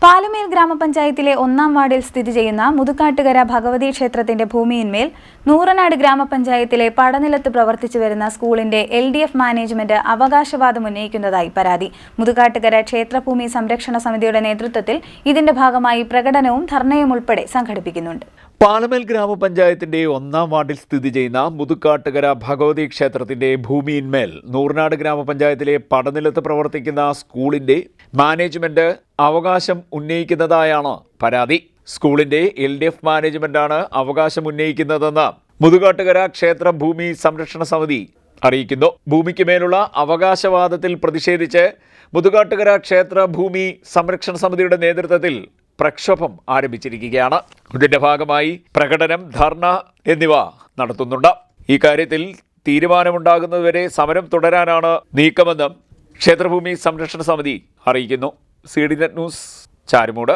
പാലമേൽ ഗ്രാമപഞ്ചായത്തിലെ 1-ാം വാർഡിൽ സ്ഥിതി ചെയ്യുന്ന മുതുകാട്ടുകര ഭഗവതി ക്ഷേത്രത്തിന്റെ ഭൂമിയിന്മേൽ നൂറനാട് ഗ്രാമപഞ്ചായത്തിലെ പടനിലത്ത് പ്രവർത്തിച്ചു വരുന്ന സ്കൂളിന്റെ LDF മാനേജ്മെന്റ് അവകാശവാദം ഉന്നയിക്കുന്നതായി പരാതി. മുതുകാട്ടുകര ക്ഷേത്രഭൂമി സംരക്ഷണ സമിതിയുടെ നേതൃത്വത്തിൽ ഇതിന്റെ ഭാഗമായി പ്രകടനവും ധർണയും ഉൾപ്പെടെ സംഘടിപ്പിക്കുന്നുണ്ട്. പാലമേൽ ഗ്രാമപഞ്ചായത്തിന്റെ 1-ാം വാർഡിൽ സ്ഥിതി ചെയ്യുന്ന മുതുകാട്ടുകര ഭഗവതി ക്ഷേത്രത്തിന്റെ ഭൂമിയിന്മേൽ നൂറനാട് ഗ്രാമപഞ്ചായത്തിലെ പടനിലത്ത് പ്രവർത്തിക്കുന്ന സ്കൂളിന്റെ മാനേജ്മെന്റ് അവകാശം ഉന്നയിക്കുന്നതായാണ് പരാതി. സ്കൂളിന്റെ LDF മാനേജ്മെന്റാണ് അവകാശം ഉന്നയിക്കുന്നതെന്ന് മുതുകാട്ടുകര ക്ഷേത്ര ഭൂമി സംരക്ഷണ സമിതി അറിയിക്കുന്നു. ഭൂമിക്ക് മേലുള്ള അവകാശവാദത്തിൽ പ്രതിഷേധിച്ച് മുതുകാട്ടുകര ക്ഷേത്ര ഭൂമി സംരക്ഷണ സമിതിയുടെ നേതൃത്വത്തിൽ പ്രക്ഷോഭം ആരംഭിച്ചിരിക്കുകയാണ്. ഇതിന്റെ ഭാഗമായി പ്രകടനം, ധർണ എന്നിവ നടത്തുന്നുണ്ട്. ഈ കാര്യത്തിൽ തീരുമാനമുണ്ടാകുന്നതുവരെ സമരം തുടരാനാണ് നീക്കമെന്നും ക്ഷേത്രഭൂമി സംരക്ഷണ സമിതി അറിയിക്കുന്നു. CDNet news, Charummood.